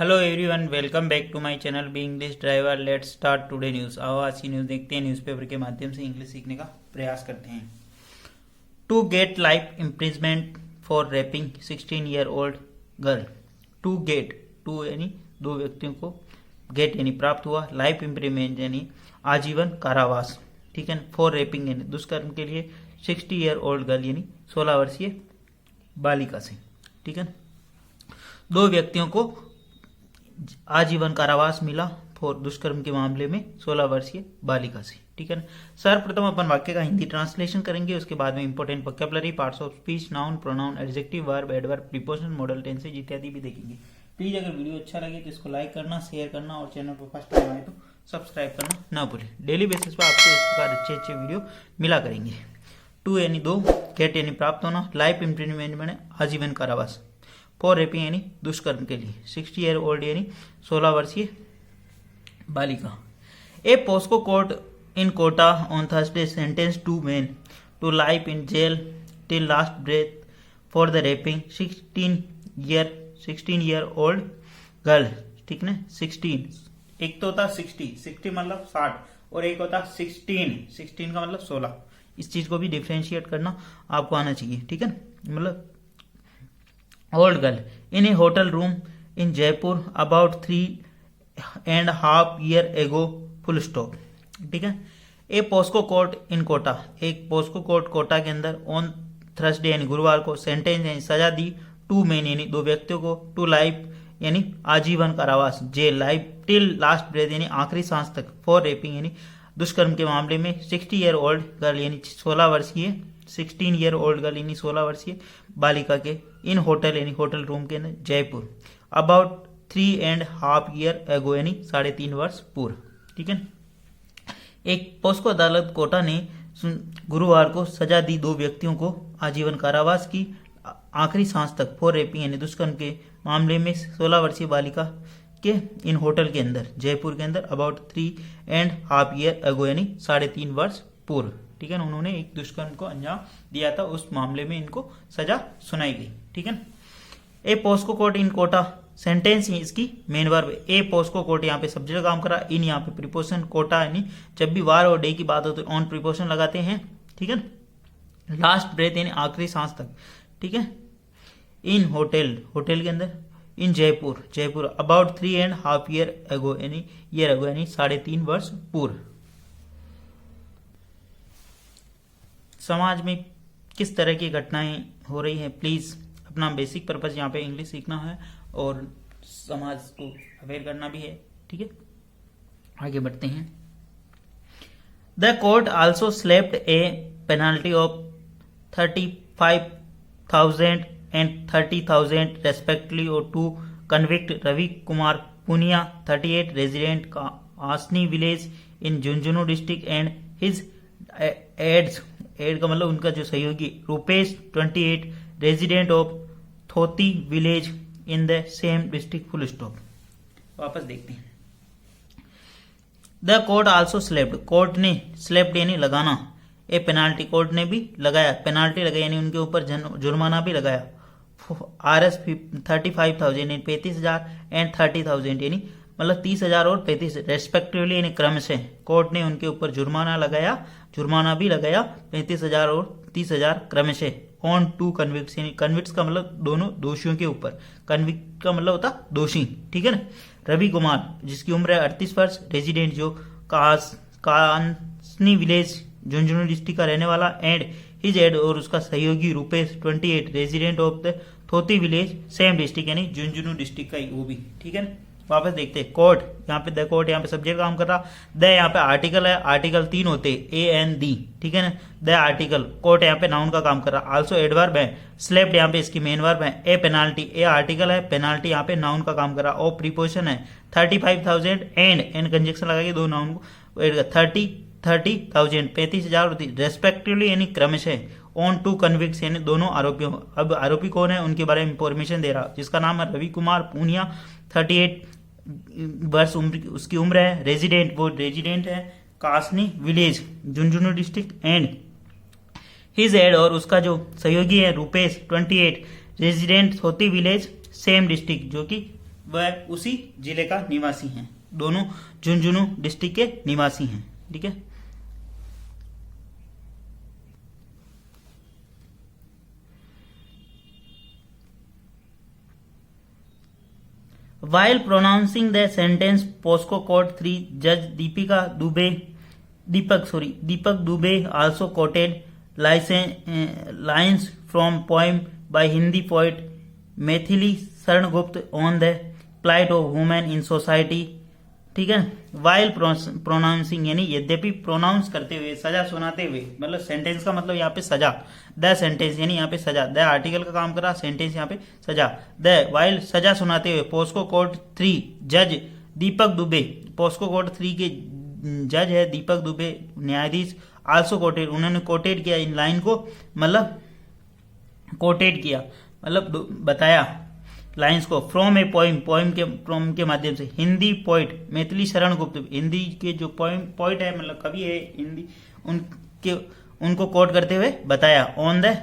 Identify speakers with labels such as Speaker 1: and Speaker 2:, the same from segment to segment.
Speaker 1: Hello everyone, welcome back to my channel B English driver. Let's start today news. आओ आज की news देखते हैं। न्यूज़पेपर के माध्यम से इंग्लिश सीखने का प्रयास करते हैं। Two get life imprisonment for raping 16-year-old girl. Two get, two यानी दो व्यक्तियों को, गेट यानी प्राप्त हुआ, लाइफ इम्प्रिजमेंट यानी आजीवन कारावास, ठीक है। फॉर रेपिंग यानी दुष्कर्म के लिए, 60-year-old गर्ल यानी 16 वर्षीय बालिका से, ठीक है। दो व्यक्तियों को आजीवन कारावास मिला फॉर दुष्कर्म के मामले में 16 वर्षीय बालिका से, ठीक है। सर्वप्रथम अपन वाक्य का हिंदी ट्रांसलेशन करेंगे, उसके बाद में important vocabulary, parts of speech, noun, pronoun, adjective, verb, adverb, preposition, model tenses इत्यादि भी देखेंगे। प्लीज अगर वीडियो अच्छा लगे तो इसको लाइक करना, शेयर करना और चैनल पर फर्स्ट टाइम आए तो सब्सक्राइब करना ना भूलें। डेली बेसिस पर आपको इस प्रकार अच्छे अच्छे वीडियो मिला करेंगे। टू यानी दो, गेट यानी प्राप्त होना, लाइफ इम्प्रिजमेंट यानी आजीवन कारावास, फॉर रेपिंग यानी दुष्कर्म के लिए, 60-year-old यानी 16 वर्षीय बालिका। A POCSO court in Kota on Thursday sentence 2 men to life in jail till last breath for the raping 16-year-old girl, ठीक ना। 16, एक तो होता 60 मतलब 60 और एक होता 16 का मतलब 16। इस चीज को भी डिफ्रेंशिएट करना आपको आना चाहिए, ठीक है। मतलब old girl in a hotel room in Jaipur about 3.5 years ago, full stop, ठीक है। ए पोस्को कोर्ट इन कोटा, एक पोस्को कोर्ट कोटा के अंदर ऑन थर्सडे यानी गुरुवार को सेंटेंस यानी सजा दी 2 men यानी दो व्यक्तियों को, टू लाइफ यानी आजीवन कारावास, जेल, लाइफ टिल लास्ट ब्रेथ यानी आखिरी सांस तक, फॉर रेपिंग यानी दुष्कर्म के मामले में 60-year-old गर्ल यानी 16 वर्षीय 16-year-old गर्ल यानी 16 वर्षीय बालिका के, इन होटल यानी होटल रूम के अंदर, जयपुर, अबाउट 3.5 years ago यानी 3.5 वर्ष पूर्व, ठीक है। एक पोस्को अदालत कोटा ने गुरुवार को सजा दी दो व्यक्तियों को आजीवन कारावास की आखिरी सांस तक, फॉर रेपिंग यानी दुष्कर्म के मामले में 16 वर्षीय बालिका के, इन होटल के अंदर, जयपुर के अंदर, अबाउट 3.5 years ago यानी 3.5 वर्ष पूर्व, ठीक है। उन्होंने एक दुष्कर्म को अंजाम दिया था, उस मामले में इनको सजा सुनाई गई, ठीक है। ए POCSO court in Kota, sentence ही इसकी मेन वर्ब। ए पोस्को कोर्ट यहाँ पे सब्जेक्ट काम करा, इन यहाँ पे प्रीपोजिशन, कोटा यानी जब भी वार और डे की बात हो तो ऑन प्रीपोजिशन लगाते हैं, ठीक है। लास्ट ब्रेथ यानी आखिरी सांस तक, ठीक है। इन होटल, होटल के अंदर, इन जयपुर, अबाउट 3.5 years ago यानी 3.5 वर्ष पूर्व। समाज में किस तरह की घटनाएं हो रही हैं, प्लीज अपना बेसिक पर्पस यहाँ पे इंग्लिश सीखना है और समाज को अवेयर करना भी है, ठीक है। आगे बढ़ते हैं। The court also slapped a penalty of 35,000 and 30,000 respectively to convict Ravi Kumar Punia, 38, resident Asni village in Junjunu district, and his aides, aide का मतलब उनका जो सहयोगी, Rupesh 28, resident of Thoti village in the same district, full stop. वापस देखते हैं। The court also slapped, court ने slapped यानी लगाना, ए पेनाल्टी कोर्ट ने भी लगाया, पेनाल्टी लगाई यानी उनके ऊपर जुर्माना भी लगाया, RS 35,000 यानी 35,000 एंड 30,000 यानी मतलब 30,000 और 35,000 रेस्पेक्टिवली यानी क्रम से कोर्ट ने उनके ऊपर जुर्माना भी लगाया 35,000 और 30,000 क्रम से, ऑन 2 कन्विक्ट्स यानी कन्विक्ट्स का मतलब दोनों दोषियों के ऊपर, कन्विक्ट का मतलब होता दोषी, ठीक है ना। रवि कुमार जिसकी उम्र है 38 वर्ष, रेजिडेंट जो कासनी विलेज झुंझुनू डिस्ट्रिक्ट का रहने वाला, एंड हिज एड और उसका सहयोगी Rupesh 28, resident of the Thoti village same district यानी झुंझुनू डिस्ट्रिक्ट का ही वो भी, ठीक है। वापस देखते हैं। कोर्ट, यहाँ पे द कोर्ट यहाँ पे सब्जेक्ट काम कर रहा, द यहाँ पे आर्टिकल है, आर्टिकल 3 होते ए एन दी, ठीक है ना। द आर्टिकल, कोर्ट यहाँ पे नाउन का काम कर रहा, आल्सो एडवर्ब है, स्लेप्ड यहाँ पे इसकी मेन वर्ब है, ए पेनाल्टी, ए आर्टिकल है, पेनाल्टी यहाँ पे नाउन का काम कर रहा, ओ प्रीपोजिशन है, 35,000 एंड कंजक्शन लगा के दो नाउन को 30,000 35,000 रेस्पेक्टिवली यानी क्रमशः, ऑन 2 कन्विक्ट्स यानी दोनों आरोपियों। अब आरोपी कौन है उनके बारे में इंफॉर्मेशन दे रहा, जिसका नाम है रवि कुमार पूनिया, 38 वर्ष उसकी उम्र है, रेजिडेंट वो रेजिडेंट है Kasni village Jhunjhunu district, and his aide और उसका जो सहयोगी है Rupesh 28, resident Thoti village same district जो कि वह उसी जिले का निवासी है। दोनों झुंझुनू डिस्ट्रिक्ट के निवासी हैं। ठीक है। While pronouncing the sentence, POSCO Court 3 Judge Deepak Dubey also quoted lines from poem by Hindi poet Maithili Sarngupta on the plight of women in society। ठीक है। वाइल प्रोनाउंसिंग यानी यद्यपि प्रोनाउंस करते हुए, सजा सुनाते हुए, मतलब सेंटेंस का मतलब यहाँ पे सजा, द सेंटेंस यानी यहाँ पे सजा, द आर्टिकल का काम कर रहा, सेंटेंस यहाँ पे सजा, द वाइल सजा सुनाते हुए पोस्को कोर्ट 3 जज दीपक दुबे, पोस्को कोर्ट 3 के जज है दीपक दुबे न्यायाधीश, आल्सो कोटेड, उन्होंने कोटेड किया इन लाइन को, मतलब कोटेड किया मतलब बताया लाइंस को, फ्रॉम ए पोइम के माध्यम से, हिंदी पोइट मैथिली शरण गुप्त, हिंदी के जो पोइट है मतलब कवि है हिंदी, उनको कोट करते हुए बताया, on the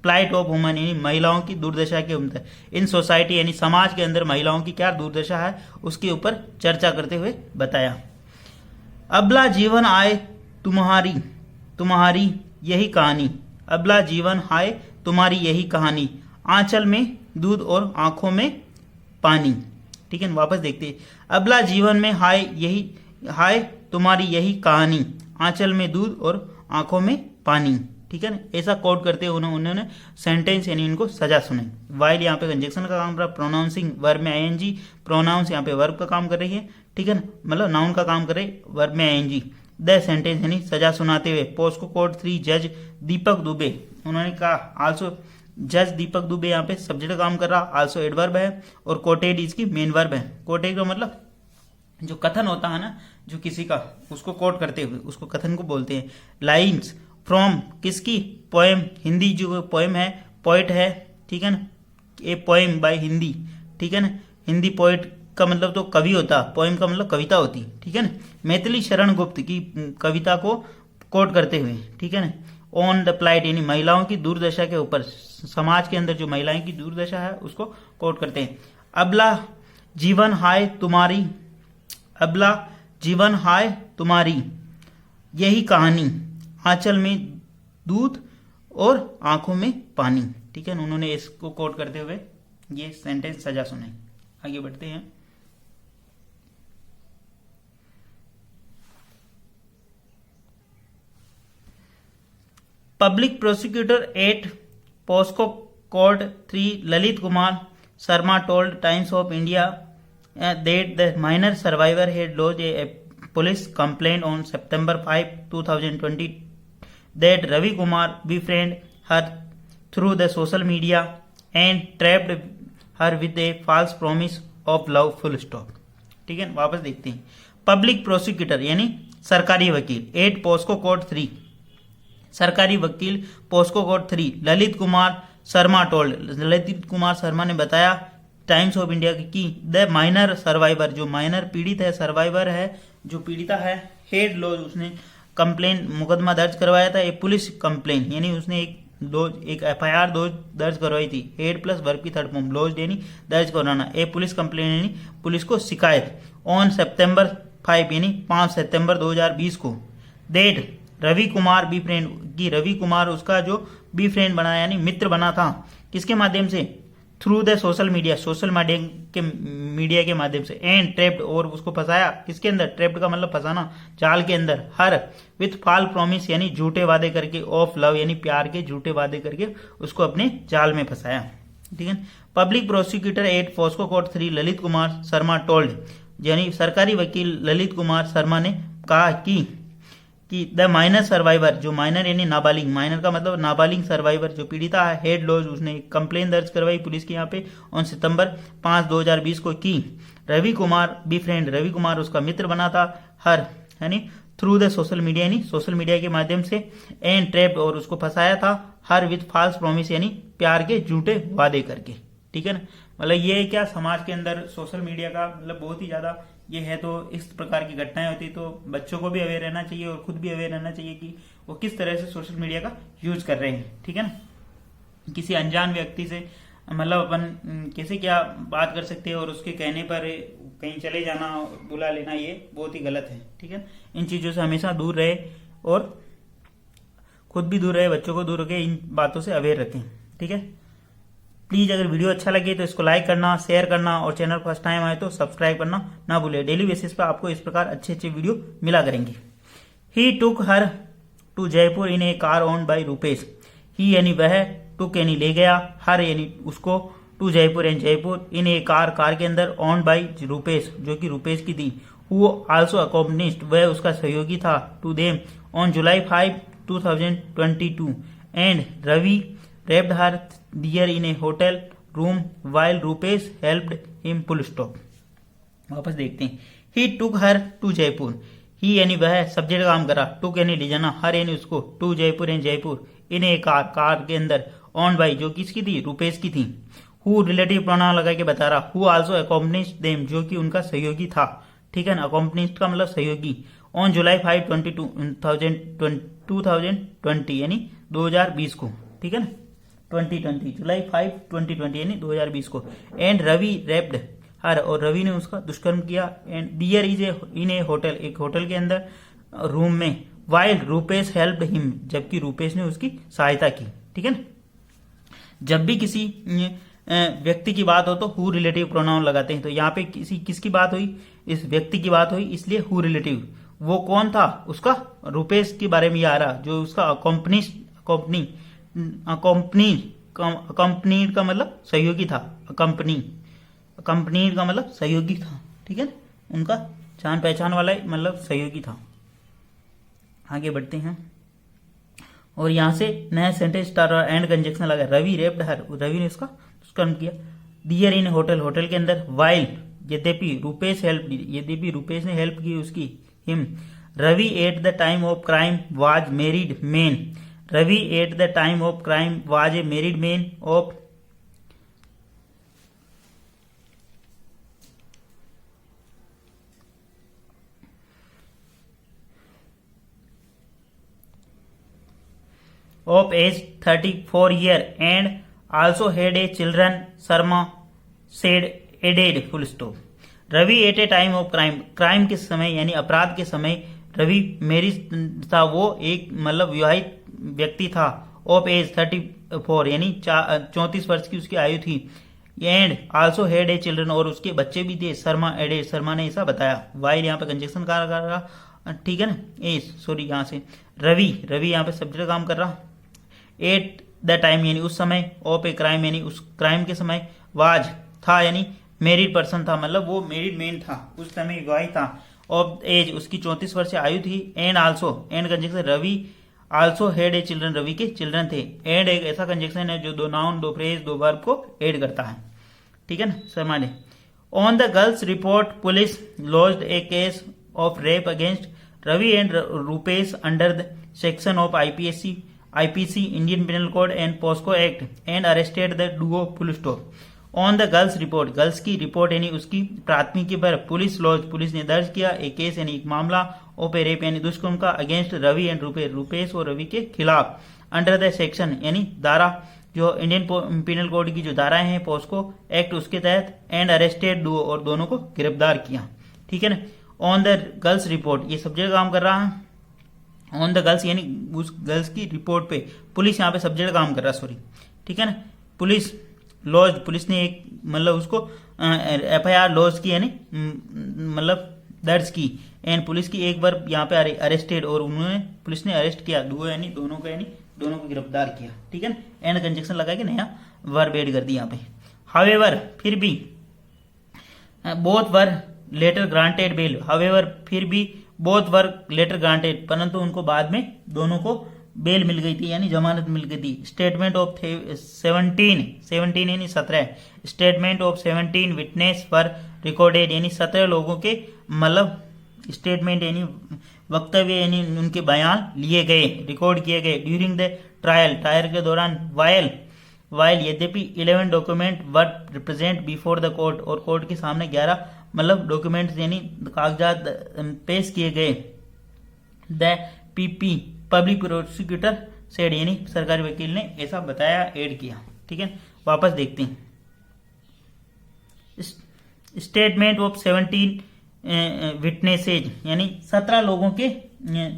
Speaker 1: plight of woman यानी महिलाओं की दुर्दशा के ऊपर, इन सोसाइटी यानी समाज के अंदर महिलाओं की क्या दुर्दशा है उसके ऊपर चर्चा करते हुए बताया। अबला जीवन आए तुम्हारी यही कहानी, अबला जीवन हाय तुम्हारी यही कहानी, आंचल में दूध और आंखों में पानी। ठीक है, वापस देखते हैं। अबला जीवन में हाय तुम्हारी यही कहानी, आंचल में दूध और आंखों में पानी। ठीक है ना, ऐसा कोट करते हुए उन्होंने सेंटेंस यानी इनको सजा सुनाई। वाइल यहाँ पे कंजक्शन का काम कर रहा, प्रोनाउंसिंग वर्ब में आईएनजी, प्रोनाउंस यहाँ पे वर्ब का काम कर रही है। ठीक है ना, मतलब नाउन का काम कर रही है, वर्ब में आईएनजी। द सेंटेंस यानी सजा सुनाते हुए पोस्को कोर्ट 3 जज दीपक दुबे, उन्होंने कहा आल्सो, जज दीपक दुबे यहाँ पे सब्जेक्ट का काम कर रहा, आल्सो एडवर्ब है, और कोटेड इसकी मेन वर्ब है। कोटेड का मतलब जो कथन होता है ना, जो किसी का उसको कोट करते हुए उसको कथन को बोलते हैं। लाइन्स फ्रॉम किसकी, पोएम, हिंदी जो पोएम है, पोइट है। ठीक है ना, ए पोएम बाय हिंदी। ठीक है ना, हिंदी पोइट का मतलब तो कवि होता, पोएम का मतलब कविता होती। ठीक है ना, मैथिली शरण गुप्त की कविता को कोट करते हुए। ठीक है ना, ऑन द प्लाइट यानी महिलाओं की दुर्दशा के ऊपर, समाज के अंदर जो महिलाएं की दुर्दशा है उसको कोट करते हैं। अबला जीवन हाय तुम्हारी, अबला जीवन हाय तुम्हारी यही कहानी, आंचल में दूध और आंखों में पानी। ठीक है ना, उन्होंने इसको कोट करते हुए ये सेंटेंस सजा सुनाई। आगे बढ़ते हैं। Public prosecutor at POCSO court 3 Lalit Kumar Sharma told Times of India that the minor survivor had lodged a police complaint on September 5, 2020 that Ravi Kumar befriended her through the social media and trapped her with a false promise of love, full stop। ठीक है, वापस देखते हैं। Public prosecutor यानी सरकारी वकील, eight POCSO court 3 सरकारी वकील POCSO court 3 Lalit Kumar Sharma told, Lalit Kumar Sharma ने बताया टाइम्स ऑफ इंडिया की, द माइनर सर्वाइवर जो माइनर पीड़ित है, सर्वाइवर है जो पीड़िता है, हेड लॉज उसने कंप्लेन मुकदमा दर्ज करवाया था, एक पुलिस कंप्लेन यानी उसने एक एफआईआर दर्ज करवाई थी, हेड प्लस वर्ब की थर्ड फॉर्म, लॉज यानी दर्ज कराना, ए पुलिस कंप्लेन यानी पुलिस को शिकायत, ऑन सितंबर 5 यानी 5 सितंबर 2020 को, that Ravi Kumar befriend की, रवि कुमार उसका जो बी फ्रेंड बना यानी मित्र बना था, किसके माध्यम से, through the social media, social media के माध्यम से, एंड ट्रैप्ड और उसको फंसाया, किसके अंदर, ट्रैप्ड का मतलब फंसाना, जाल के अंदर, हर विथ फॉल्स प्रॉमिस यानी झूठे वादे करके, ऑफ लव यानी प्यार के झूठे वादे करके उसको अपने जाल में फंसाया। ठीक है, public prosecutor at POCSO court 3 Lalit Kumar Sharma told यानी सरकारी वकील ललित कुमार शर्मा ने कहा कि द माइनर सर्वाइवर जो माइनर यानी नाबालिग, माइनर का मतलब नाबालिग सर्वाइवर जो पीड़िता है, हेड लॉज उसने कंप्लेन दर्ज करवाई पुलिस के यहाँ पे ऑन सितंबर 5, 2020 को की, रवि कुमार बी फ्रेंड, रवि कुमार उसका मित्र बना था, हर यानी थ्रू द सोशल मीडिया यानी सोशल मीडिया के माध्यम से, एंड ट्रैप्ड और उसको फंसाया था, हर विथ फॉल्स प्रॉमिस यानी प्यार के झूठे वादे करके। ठीक है ना, मतलब ये क्या समाज के अंदर सोशल मीडिया का मतलब बहुत ही ज्यादा ये है, तो इस प्रकार की घटनाएं होती तो बच्चों को भी अवेयर रहना चाहिए और खुद भी अवेयर रहना चाहिए कि वो किस तरह से सोशल मीडिया का यूज कर रहे हैं। ठीक है ना, किसी अनजान व्यक्ति से मतलब अपन कैसे क्या बात कर सकते हैं और उसके कहने पर कहीं चले जाना बुला लेना ये बहुत ही गलत है। ठीक है, इन चीजों से हमेशा दूर रहे और खुद भी दूर रहे, बच्चों को दूर रखे, इन बातों से अवेयर रखें। ठीक है, प्लीज अगर वीडियो अच्छा लगे तो इसको लाइक करना, शेयर करना और चैनल फर्स्ट टाइम आए तो सब्सक्राइब करना ना भूले। डेली बेसिस पे आपको इस प्रकार अच्छे अच्छे वीडियो मिला करेंगे। He took her to Jaipur in a car owned by Rupesh. He यानी वह, टुक यानी ले गया, हर यानी उसको, to Jaipur and Jaipur, in a car car के अंदर, ओन्ड बाई रूपेश जो कि रूपेश की थी, हु आल्सो अकॉम्पनिस्ट वह उसका सहयोगी था, to them on July 5, 2022 and Ravi raped her there in a hotel room while Rupesh helped him full stop. वापस देखते हैं। ही टुक हर टू जयपुर, ही यानी वह सब्जेक्ट काम करा, टुक यानी ले जाना, हर यानी उसको, to Jaipur and Jaipur, in a car car के अंदर, ऑन बाई जो किसकी थी, रूपेश की थी, हु रिलेटिव प्रोनाउन लगा के बता रहा, हु आल्सो अकॉम्पनिस्ड देम जो कि उनका सहयोगी था। ठीक है ना, अकॉम्पनिस्ड का मतलब सहयोगी। ऑन जुलाई 5, 2020 यानी 2020 को। ठीक है ना, 2020 जुलाई 5, 2020 यानी 2020 को। एंड रवि रेप्ड हर और रवि ने उसका दुष्कर्म किया। And there is in a hotel एक होटल के अंदर रूम में, वाइल रूपेश हेल्प्ड हिम जबकि रूपेश ने उसकी सहायता की। ठीक है ना, जब भी किसी व्यक्ति की बात हो तो हु रिलेटिव प्रोनाउन लगाते हैं। तो यहाँ पे किसकी बात हुई, इस व्यक्ति की बात हुई, इसलिए हु रिलेटिव। वो कौन था, उसका रूपेश के बारे में ये आ रहा जो उसका अकॉम्पनी का मतलब सहयोगी था, कंपनी का मतलब सहयोगी था। ठीक है, उनका जान पहचान वाला मतलब सहयोगी था। आगे बढ़ते हैं और यहां से नया सेंटेंस स्टार्ट और एंड कंजक्शन लगा। रवि रेप्ड हर, रवि ने उसका दुष्कर्म किया। डियर इन होटल होटल के अंदर, वाइल यद्यपि रूपेश हेल्प, यद्यपि रूपेश ने हेल्प की उसकी, him Ravi at the time of crime was married man, Ravi at the time of crime was a married man of age 34 year and also had a children, Sharma said added full stop. Ravi at a time of crime, crime के समय यानी अपराध के समय Ravi marriage था, वो एक मतलब विवाहित व्यक्ति था। ऑफ एज 34 यानी 34 वर्ष की उसकी आयु थी। And also had a children और उसके बच्चे भी थे। शर्मा एडेड, शर्मा ने ऐसा बताया। वाइल यहाँ पे कंजक्शन कर रहा, ठीक है ना, एज सॉरी यहाँ से रवि यहाँ पे सब्जेक्ट काम कर रहा। एट द टाइम यानी उस समय, ऑफ ए क्राइम यानी उस क्राइम के समय, वाज था यानी मैरिड पर्सन था, मतलब वो मैरिड मैन था, उस समय विवाहित था। ऑफ एज उसकी 34 वर्ष आयु थी। And also, and conjunction Ravi also had a children, Ravi के चिल्ड्रन थे। एंड एक ऐसा कंजक्शन है जो दो नाउन, दो फ्रेज, दो वर्ब को ऐड करता है। ठीक है ना, समझ। On the girls report police launched a case of rape against Ravi and Rupesh under the section of IPC Indian penal code and POCSO act and arrested the duo full stop. On the girls report, girls की report यानी उसकी प्राथमिकी पर police launch, police ने दर्ज किया एक case यानी एक मामला, ऑफ ए रेप यानी दुष्कर्म का, अगेंस्ट रवि एंड रूपेश और रवि के खिलाफ, अंडर द सेक्शन यानी धारा जो इंडियन पिनल कोड की जो धाराएं हैं, पॉस्को एक्ट उसके तहत, एंड अरेस्टेड डुओ और दोनों को गिरफ्तार किया। ठीक है ना, ऑन द गर्ल्स रिपोर्ट ये सब्जेक्ट काम कर रहा है। ऑन द गर्ल्स यानी उस गर्ल्स की रिपोर्ट पे, पुलिस यहाँ पे सब्जेक्ट काम कर रहा है, सॉरी। ठीक है ना, पुलिस लॉज, पुलिस ने एक मतलब उसको FIR लॉज की यानी मतलब दर्ज की। एंड पुलिस की एक बार यहाँ पे अरेस्टेड और उन्होंने पुलिस ने अरेस्ट किया, डुओ यानी दोनों को गिरफ्तार किया। ठीक है ना, एंड कंजक्शन लगा के नया वर्ब ऐड कर दिया यहाँ पे। हावेवर फिर भी, both were later granted bail, however फिर भी बोथ वर लेटर ग्रांटेड, परंतु उनको बाद में दोनों को बेल मिल गई थी यानी जमानत मिल गई थी। स्टेटमेंट ऑफ 17 यानी 17, statement of 17 witness were recorded यानी 17 लोगों के मतलब स्टेटमेंट यानी वक्तव्य यानी उनके बयान लिए गए, रिकॉर्ड किए गए। ड्यूरिंग द ट्रायल के दौरान, वाइल यद्यपि 11 document were represent before the court और कोर्ट के सामने 11 मतलब डॉक्यूमेंट्स यानी कागजात पेश किए गए। द पब्लिक प्रोसिक्यूटर सेड यानी सरकारी वकील ने ऐसा बताया, ऐड किया। ठीक है, वापस देखते हैं। स्टेटमेंट ऑफ 17 विटनेसेज, यानी 17 लोगों के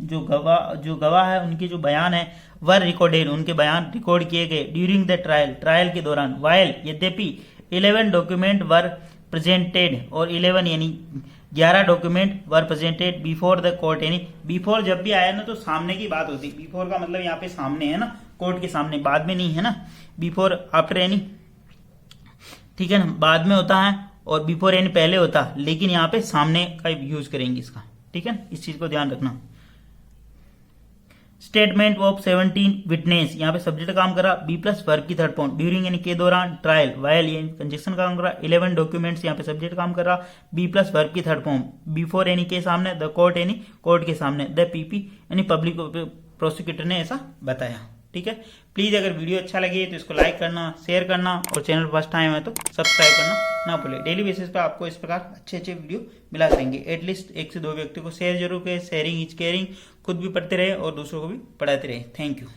Speaker 1: जो गवाह है उनके जो बयान है वर रिकॉर्डेड, उनके बयान रिकॉर्ड किए गए ड्यूरिंग द ट्रायल के दौरान। वाइल यद्यपि 11 डॉक्यूमेंट वर प्रेजेंटेड, और 11 यानी 11 document were presented before the court, यानी बिफोर जब भी आया ना तो सामने की बात होती है। बिफोर का मतलब यहाँ पे सामने है ना, कोर्ट के सामने, बाद में नहीं है ना। बिफोर आफ्टर यानी ठीक है ना, बाद में होता है, और बिफोर यानी पहले होता, लेकिन यहाँ पे सामने का यूज करेंगे इसका, ठीक है, इस चीज को ध्यान रखना। स्टेटमेंट ऑफ 17 विटनेस, यहाँ पे सब्जेक्ट काम करा बी प्लस वर्ब की थर्ड फॉर्म, ड्यूरिंग यानी के दौरान, ट्रायल वाइल यानी कंजक्शन काम करा, 11 डॉक्यूमेंट्स यहाँ पे सब्जेक्ट काम कर रहा, बी प्लस वर्ब की थर्ड फॉर्म, बिफोर यानी के सामने, द कोर्ट यानी कोर्ट के सामने, द पीपी यानी पब्लिक प्रोसिक्यूटर ने ऐसा बताया, ठीक है। प्लीज अगर वीडियो अच्छा लगे तो इसको लाइक करना, शेयर करना, और चैनल फर्स्ट टाइम है तो सब्सक्राइब करना ना भूले। डेली बेसिस पे आपको इस प्रकार अच्छे अच्छे वीडियो मिला करेंगे। एटलीस्ट 1 से 2 व्यक्ति को शेयर जरूर करें। Sharing is caring. खुद भी पढ़ते रहे और दूसरों को भी पढ़ाते रहे। Thank you.